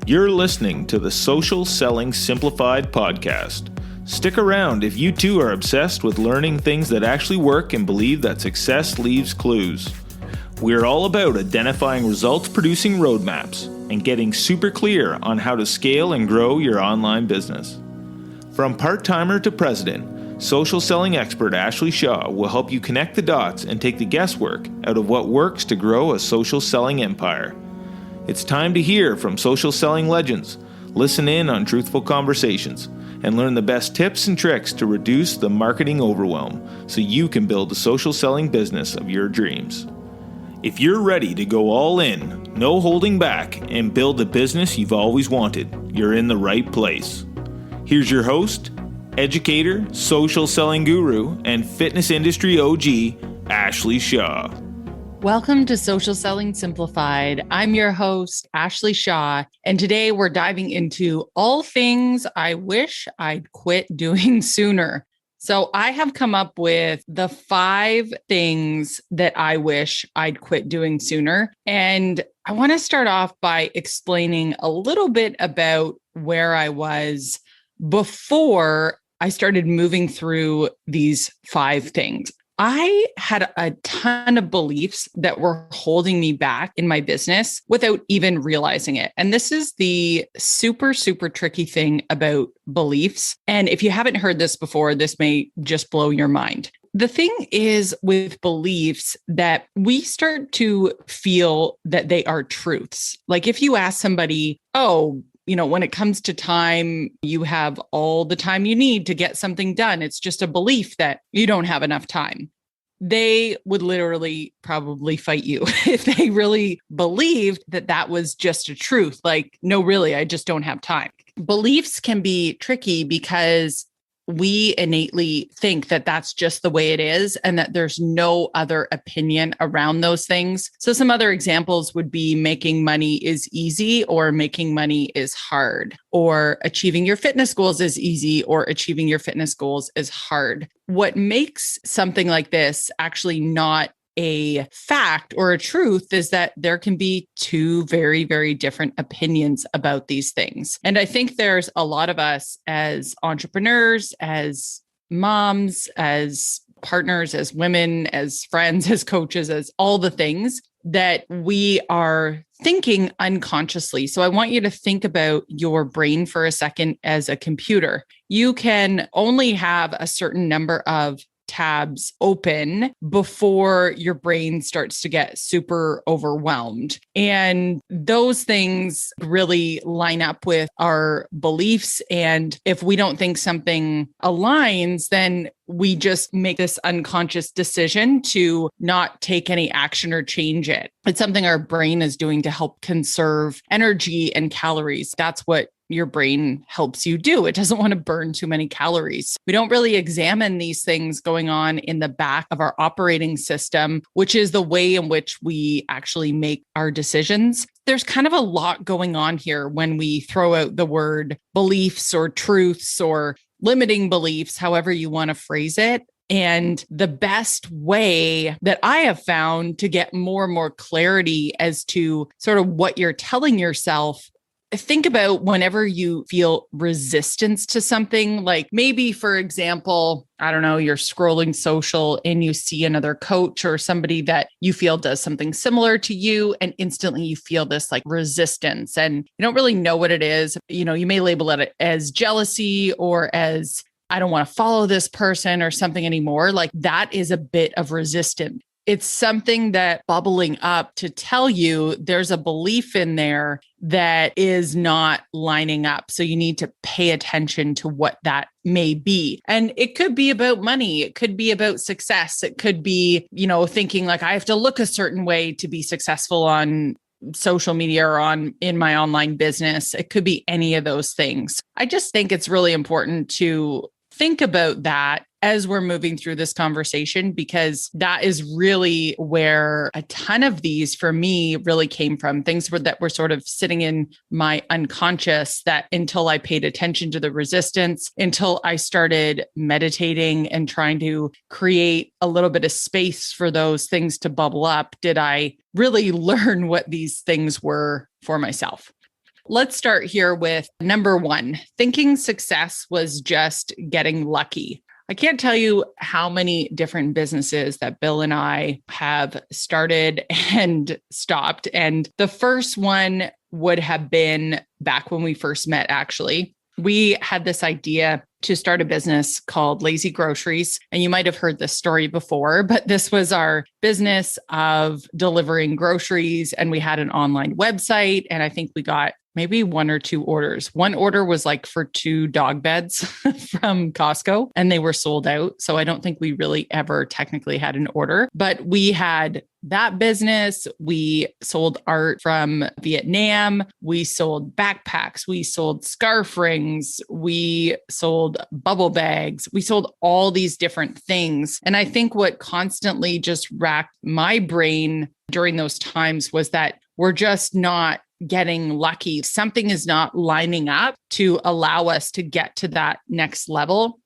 You're listening to the Social Selling Simplified podcast. Stick around if you too are obsessed with learning things that actually work and believe that success leaves clues. We're all about identifying results-producing roadmaps and getting super clear on how to scale and grow your online business. From part-timer to president, social selling expert Ashley Shaw will help you connect the dots and take the guesswork out of what works to grow a social selling empire. It's time to hear from social selling legends, listen in on truthful conversations, and learn the best tips and tricks to reduce the marketing overwhelm so you can build the social selling business of your dreams. If you're ready to go all in, no holding back, and build the business you've always wanted, you're in the right place. Here's your host, educator, social selling guru, and fitness industry OG, Ashley Shaw. Welcome to Social Selling Simplified. I'm your host, Ashley Shaw, and today we're diving into all things I wish I'd quit doing sooner. So I have come up with the 5 things that I wish I'd quit doing sooner. And I want to start off by explaining a little bit about where I was before I started moving through these 5 things. I had a ton of beliefs that were holding me back in my business without even realizing it. And this is the super, super tricky thing about beliefs. And if you haven't heard this before, this may just blow your mind. The thing is with beliefs that we start to feel that they are truths. Like if you ask somebody, when it comes to time, you have all the time you need to get something done. It's just a belief that you don't have enough time. They would literally probably fight you if they really believed that that was just a truth. Like, no, really, I just don't have time. Beliefs can be tricky because we innately think that that's just the way it is and that there's no other opinion around those things. So some other examples would be making money is easy or making money is hard, or achieving your fitness goals is easy or achieving your fitness goals is hard. What makes something like this actually not a fact or a truth is that there can be 2 very, very different opinions about these things. And I think there's a lot of us as entrepreneurs, as moms, as partners, as women, as friends, as coaches, as all the things that we are thinking unconsciously. So I want you to think about your brain for a second as a computer. You can only have a certain number of tabs open before your brain starts to get super overwhelmed. And those things really line up with our beliefs. And if we don't think something aligns, then we just make this unconscious decision to not take any action or change it. It's something our brain is doing to help conserve energy and calories. That's what your brain helps you do. It doesn't want to burn too many calories. We don't really examine these things going on in the back of our operating system, which is the way in which we actually make our decisions. There's kind of a lot going on here when we throw out the word beliefs or truths or limiting beliefs, however you want to phrase it. And the best way that I have found to get more and more clarity as to sort of what you're telling yourself, think about whenever you feel resistance to something, like maybe, for example, I don't know, you're scrolling social and you see another coach or somebody that you feel does something similar to you, and instantly you feel this like resistance and you don't really know what it is. You may label it as jealousy or as, I don't want to follow this person or something anymore. Like that is a bit of resistance. It's something that bubbling up to tell you there's a belief in there that is not lining up. So you need to pay attention to what that may be. And it could be about money. It could be about success. It could be, thinking like I have to look a certain way to be successful on social media or in my online business. It could be any of those things. I just think it's really important to think about that as we're moving through this conversation, because that is really where a ton of these for me really came from. Things that were sort of sitting in my unconscious, that until I paid attention to the resistance, until I started meditating and trying to create a little bit of space for those things to bubble up, did I really learn what these things were for myself. Let's start here with number one. Thinking success was just getting lucky. I can't tell you how many different businesses that Bill and I have started and stopped. And the first one would have been back when we first met, actually. We had this idea to start a business called Lazy Groceries. And you might have heard this story before, but this was our business of delivering groceries. And we had an online website. And I think we got maybe one or two orders. One order was like for 2 dog beds from Costco, and they were sold out. So I don't think we really ever technically had an order, but we had that business. We sold art from Vietnam. We sold backpacks. We sold scarf rings. We sold bubble bags. We sold all these different things. And I think what constantly just racked my brain during those times was that we're just not getting lucky. Something is not lining up to allow us to get to that next level.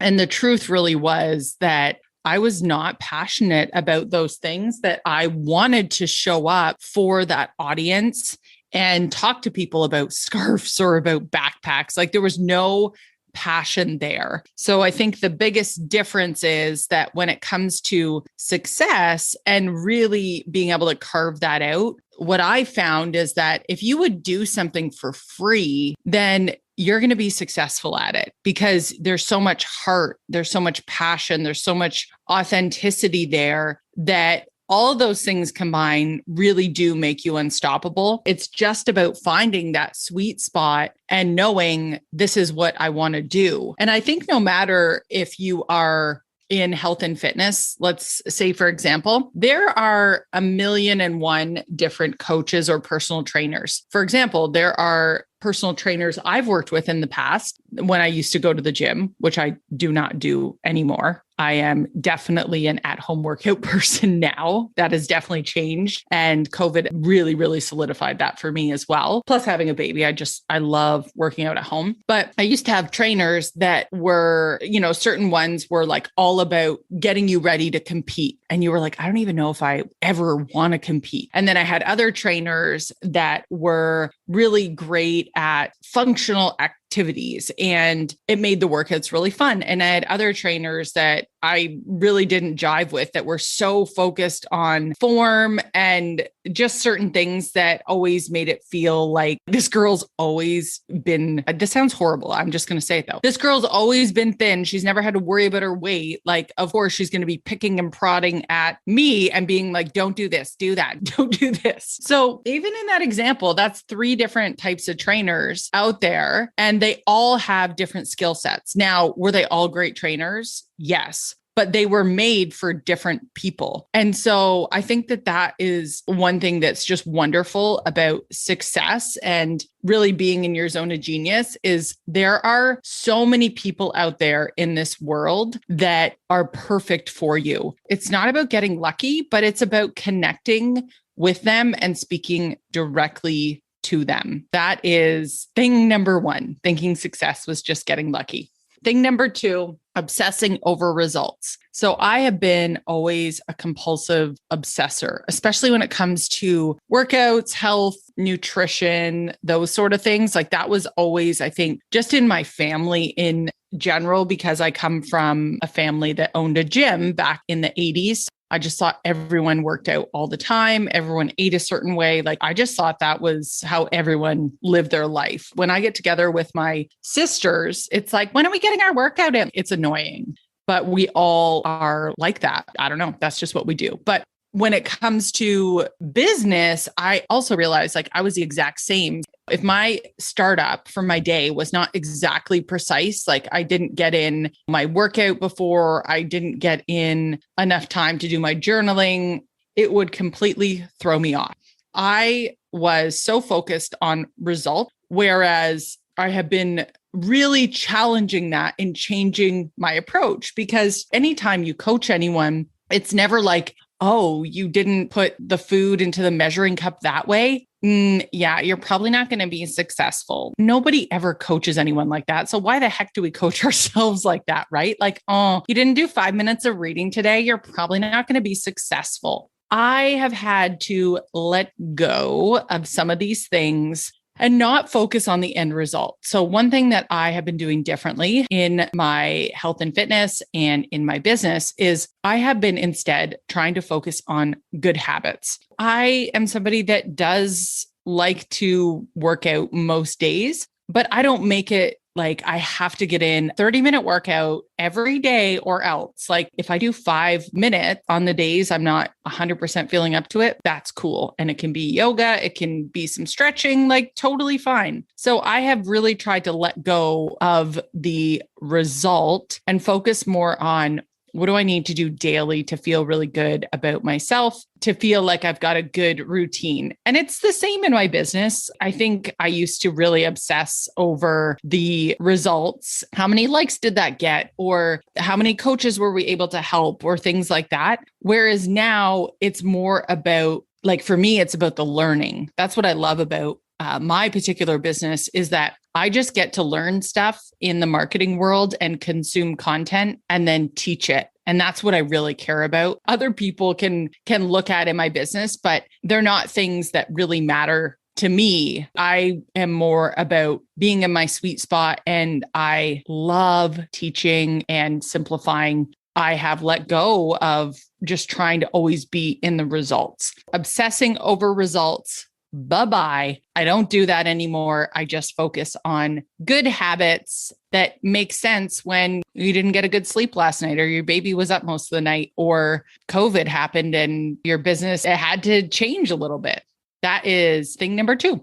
And the truth really was that I was not passionate about those things, that I wanted to show up for that audience and talk to people about scarves or about backpacks. Like there was no passion there. So I think the biggest difference is that when it comes to success and really being able to carve that out, what I found is that if you would do something for free, then you're going to be successful at it because there's so much heart, there's so much passion, there's so much authenticity there that all of those things combined really do make you unstoppable. It's just about finding that sweet spot and knowing this is what I want to do. And I think no matter if you are in health and fitness, let's say, for example, there are 1,000,001 different coaches or personal trainers. For example, there are personal trainers I've worked with in the past when I used to go to the gym, which I do not do anymore. I am definitely an at-home workout person now. That has definitely changed. And COVID really, really solidified that for me as well. Plus having a baby, I love working out at home. But I used to have trainers that were, certain ones were like all about getting you ready to compete. And you were like, I don't even know if I ever want to compete. And then I had other trainers that were really great at functional activities, and it made the workouts really fun. And I had other trainers that I really didn't jive with that were so focused on form and just certain things that always made it feel like this girl's always been, this sounds horrible. I'm just going to say it though. This girl's always been thin. She's never had to worry about her weight. Like, of course, she's going to be picking and prodding at me and being like, don't do this, do that, don't do this. So even in that example, that's 3 different types of trainers out there, and they all have different skill sets. Now, were they all great trainers? Yes. But they were made for different people. And so I think that that is one thing that's just wonderful about success and really being in your zone of genius is there are so many people out there in this world that are perfect for you. It's not about getting lucky, but it's about connecting with them and speaking directly to them. That is thing number 1. Thinking success was just getting lucky. Thing number 2, obsessing over results. So I have been always a compulsive obsessor, especially when it comes to workouts, health, nutrition, those sort of things. Like that was always, I think, just in my family in general, because I come from a family that owned a gym back in the 80s. I just thought everyone worked out all the time. Everyone ate a certain way. Like I just thought that was how everyone lived their life. When I get together with my sisters, it's like, when are we getting our workout in? It's annoying, but we all are like that. I don't know. That's just what we do. But when it comes to business, I also realized like I was the exact same. If my startup for my day was not exactly precise, like I didn't get in my workout before, I didn't get in enough time to do my journaling, it would completely throw me off. I was so focused on results, whereas I have been really challenging that and changing my approach, because anytime you coach anyone, it's never like, oh, you didn't put the food into the measuring cup that way. Yeah, you're probably not going to be successful. Nobody ever coaches anyone like that. So why the heck do we coach ourselves like that, right? Like, oh, you didn't do 5 minutes of reading today. You're probably not going to be successful. I have had to let go of some of these things and not focus on the end result. So one thing that I have been doing differently in my health and fitness and in my business is I have been instead trying to focus on good habits. I am somebody that does like to work out most days, but I don't make it like I have to get in 30-minute workout every day or else. Like if I do 5 minutes on the days I'm not 100% feeling up to it, that's cool. And it can be yoga, it can be some stretching, like totally fine. So I have really tried to let go of the result and focus more on what do I need to do daily to feel really good about myself, to feel like I've got a good routine? And it's the same in my business. I think I used to really obsess over the results. How many likes did that get? Or how many coaches were we able to help or things like that? Whereas now it's more about, like for me, it's about the learning. That's what I love about my particular business is that I just get to learn stuff in the marketing world and consume content and then teach it. And that's what I really care about. Other people can look at in my business, but they're not things that really matter to me. I am more about being in my sweet spot, and I love teaching and simplifying. I have let go of just trying to always be in the results, obsessing over results. Bye-bye. I don't do that anymore. I just focus on good habits that make sense when you didn't get a good sleep last night, or your baby was up most of the night, or COVID happened and your business had to change a little bit. That is thing number 2.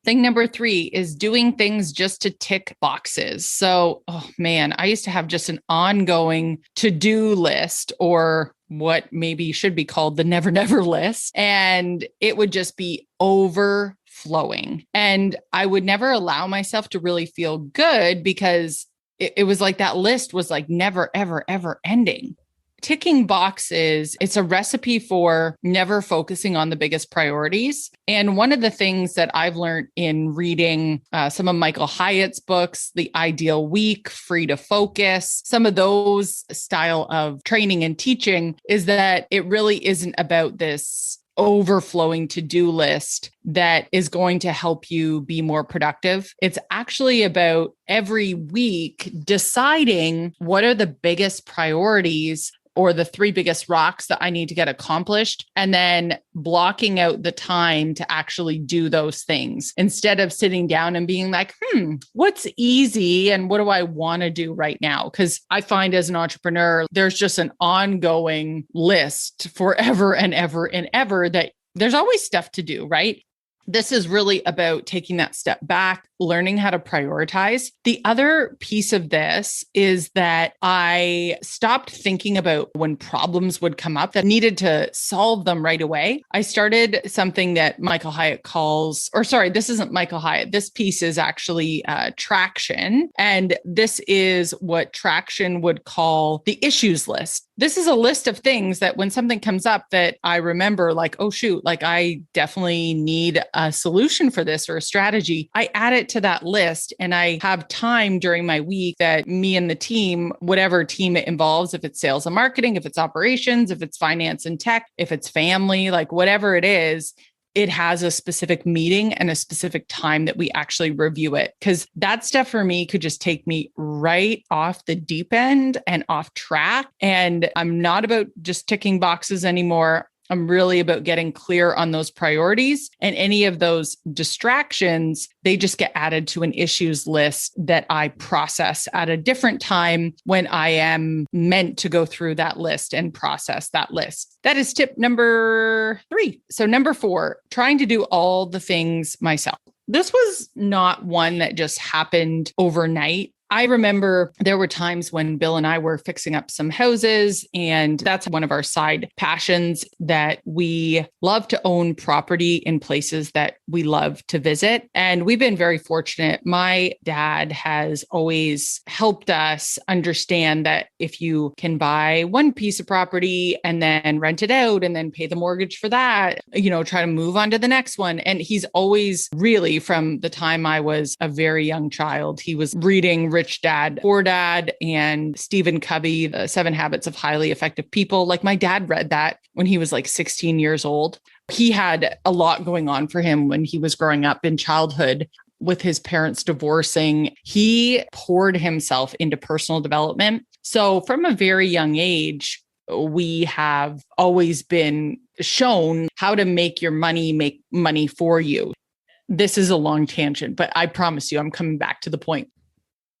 Thing number 3 is doing things just to tick boxes. So, oh man, I used to have just an ongoing to-do list, or what maybe should be called the never, never list. And it would just be overflowing. And I would never allow myself to really feel good because it was like that list was like never, ever, ever ending. Ticking boxes, it's a recipe for never focusing on the biggest priorities. And one of the things that I've learned in reading some of Michael Hyatt's books, The Ideal Week, Free to Focus, some of those style of training and teaching, is that it really isn't about this overflowing to-do list that is going to help you be more productive. It's actually about every week deciding what are the biggest priorities or the 3 biggest rocks that I need to get accomplished, and then blocking out the time to actually do those things instead of sitting down and being like, what's easy and what do I want to do right now? Because I find as an entrepreneur, there's just an ongoing list forever and ever and ever that there's always stuff to do, right? This is really about taking that step back, learning how to prioritize. The other piece of this is that I stopped thinking about when problems would come up that needed to solve them right away. I started something that Michael Hyatt calls, or sorry, this isn't Michael Hyatt. This piece is actually traction. And this is what traction would call the issues list. This is a list of things that when something comes up that I remember, like, oh shoot, like I definitely need a solution for this or a strategy, I add it to that list. And I have time during my week that me and the team, whatever team it involves, if it's sales and marketing, if it's operations, if it's finance and tech, if it's family, like whatever it is, it has a specific meeting and a specific time that we actually review it. Because that stuff for me could just take me right off the deep end and off track. And I'm not about just ticking boxes anymore. I'm really about getting clear on those priorities, and any of those distractions, they just get added to an issues list that I process at a different time when I am meant to go through that list and process that list. That is tip number 3. So number 4, trying to do all the things myself. This was not one that just happened overnight. I remember there were times when Bill and I were fixing up some houses, and that's one of our side passions, that we love to own property in places that we love to visit. And we've been very fortunate. My dad has always helped us understand that if you can buy one piece of property and then rent it out and then pay the mortgage for that, try to move on to the next one. And he's always really, from the time I was a very young child, he was reading Rich Dad, Poor Dad and Stephen Covey, The 7 Habits of Highly Effective People. Like my dad read that when he was like 16 years old. He had a lot going on for him when he was growing up in childhood with his parents divorcing. He poured himself into personal development. So from a very young age, we have always been shown how to make your money make money for you. This is a long tangent, but I promise you, I'm coming back to the point.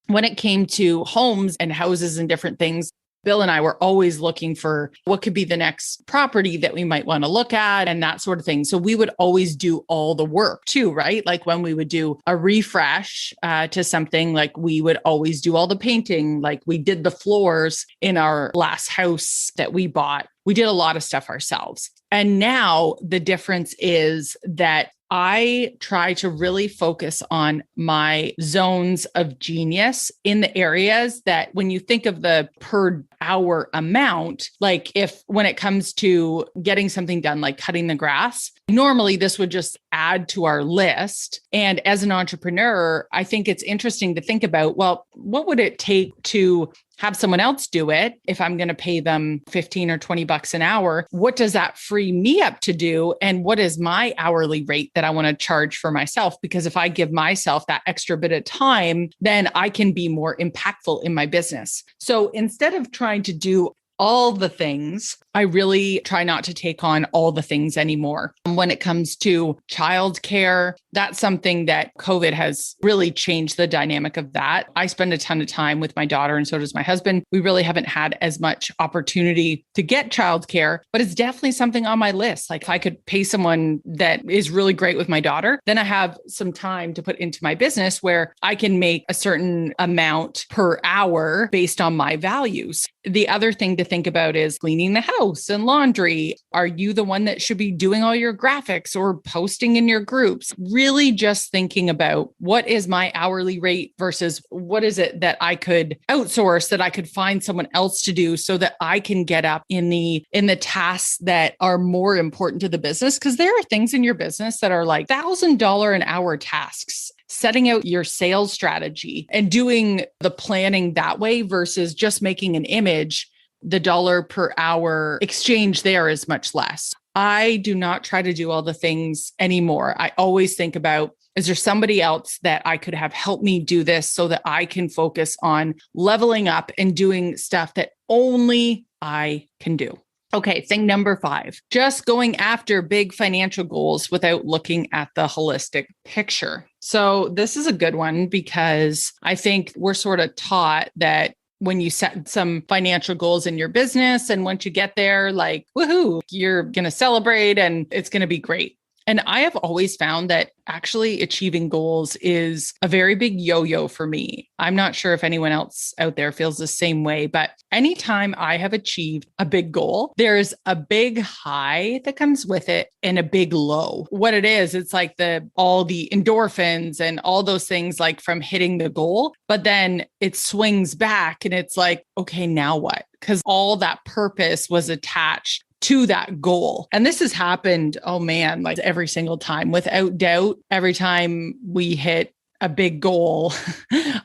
When it came to homes and houses and different things, Bill and I were always looking for what could be the next property that we might want to look at and that sort of thing. So we would always do all the work too, right? Like when we would do a refresh to something, like we would always do all the painting, like we did the floors in our last house that we bought. We did a lot of stuff ourselves. And now the difference is that I try to really focus on my zones of genius in the areas that when you think of the per hour amount, like if when it comes to getting something done, like cutting the grass, normally this would just add to our list. And as an entrepreneur, I think it's interesting to think about, well, what would it take to have someone else do it if I'm going to pay them 15 or 20 bucks an hour? What does that free me up to do? And what is my hourly rate that I want to charge for myself? Because if I give myself that extra bit of time, then I can be more impactful in my business. So instead of trying to do all the things, I really try not to take on all the things anymore. When it comes to childcare, that's something that COVID has really changed the dynamic of that. I spend a ton of time with my daughter and so does my husband. We really haven't had as much opportunity to get childcare, but it's definitely something on my list. Like if I could pay someone that is really great with my daughter, then I have some time to put into my business where I can make a certain amount per hour based on my values. The other thing to think about is cleaning the house and laundry. Are you the one that should be doing all your graphics or posting in your groups? Really just thinking about what is my hourly rate versus what is it that I could outsource, that I could find someone else to do so that I can get up in the tasks that are more important to the business. Because there are things in your business that are like $1,000 an hour tasks. Setting out your sales strategy and doing the planning that way versus just making an image, the dollar per hour exchange there is much less. I do not try to do all the things anymore. I always think about, is there somebody else that I could have helped me do this so that I can focus on leveling up and doing stuff that only I can do? Okay, thing number 5, just going after big financial goals without looking at the holistic picture. So this is a good one because I think we're sort of taught that when you set some financial goals in your business and once you get there, like, woohoo, you're going to celebrate and it's going to be great. And I have always found that actually achieving goals is a very big yo-yo for me. I'm not sure if anyone else out there feels the same way, but anytime I have achieved a big goal, there's a big high that comes with it and a big low. What it is, it's like all the endorphins and all those things like from hitting the goal, but then it swings back and it's like, okay, now what? Because all that purpose was attached to that goal. And this has happened, oh man, like every single time, without doubt, every time we hit a big goal,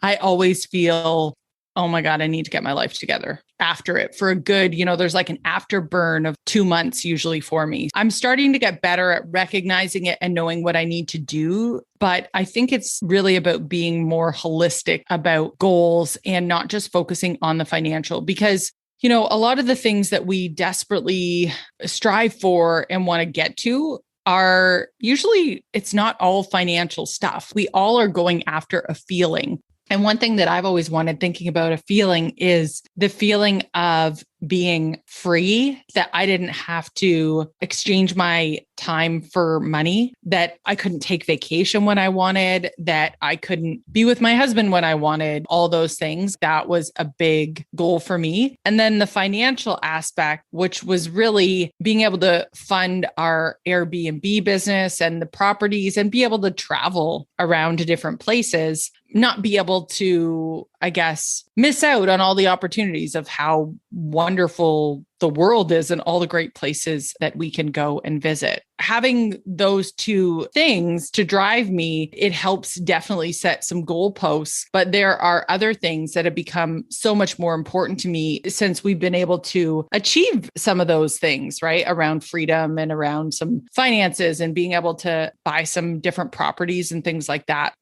I always feel, oh my God, I need to get my life together after it for a good, there's like an afterburn of 2 months usually for me. I'm starting to get better at recognizing it and knowing what I need to do. But I think it's really about being more holistic about goals and not just focusing on the financial, because a lot of the things that we desperately strive for and want to get to are usually, it's not all financial stuff. We all are going after a feeling. And one thing that I've always wanted thinking about a feeling is the feeling of being free, that I didn't have to exchange my time for money, that I couldn't take vacation when I wanted, that I couldn't be with my husband when I wanted, all those things. That was a big goal for me. And then the financial aspect, which was really being able to fund our Airbnb business and the properties and be able to travel around to different places, not be able to I guess, miss out on all the opportunities of how wonderful the world is and all the great places that we can go and visit. Having those two things to drive me, it helps definitely set some goalposts. But there are other things that have become so much more important to me since we've been able to achieve some of those things, right? Around freedom and around some finances and being able to buy some different properties and things like that.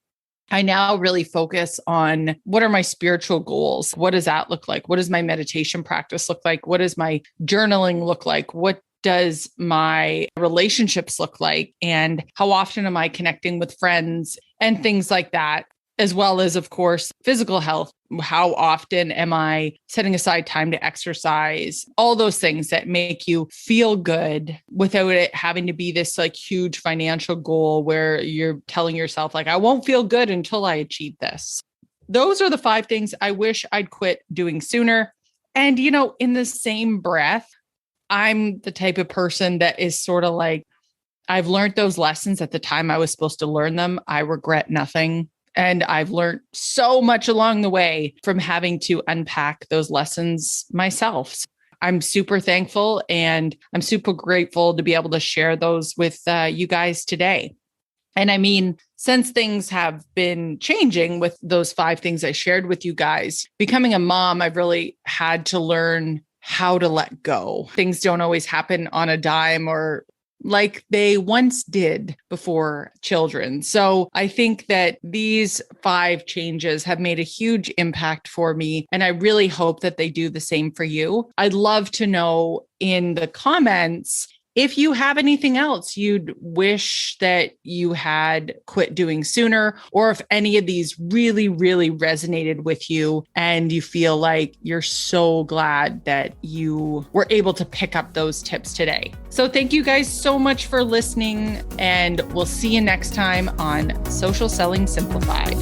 I now really focus on what are my spiritual goals? What does that look like? What does my meditation practice look like? What does my journaling look like? What does my relationships look like? And how often am I connecting with friends and things like that? As well as, of course, physical health. How often am I setting aside time to exercise? All those things that make you feel good without it having to be this like huge financial goal where you're telling yourself like, I won't feel good until I achieve this. Those are the 5 things I wish I'd quit doing sooner. And, in the same breath, I'm the type of person that is sort of like, I've learned those lessons at the time I was supposed to learn them. I regret nothing. And I've learned so much along the way from having to unpack those lessons myself. I'm super thankful and I'm super grateful to be able to share those with you guys today. And I mean, since things have been changing with those 5 things I shared with you guys, becoming a mom, I've really had to learn how to let go. Things don't always happen on a dime or like they once did before children. So I think that these 5 changes have made a huge impact for me. And I really hope that they do the same for you. I'd love to know in the comments if you have anything else you'd wish that you had quit doing sooner, or if any of these really, really resonated with you and you feel like you're so glad that you were able to pick up those tips today. So thank you guys so much for listening, and we'll see you next time on Social Selling Simplified.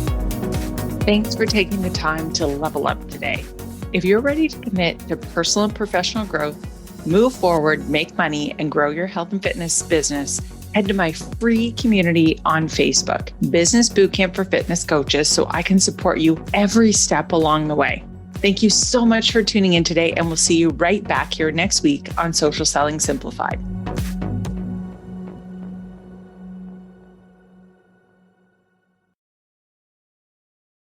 Thanks for taking the time to level up today. If you're ready to commit to personal and professional growth, move forward, make money, and grow your health and fitness business, head to my free community on Facebook, Business Bootcamp for Fitness Coaches, so I can support you every step along the way. Thank you so much for tuning in today, and we'll see you right back here next week on Social Selling Simplified.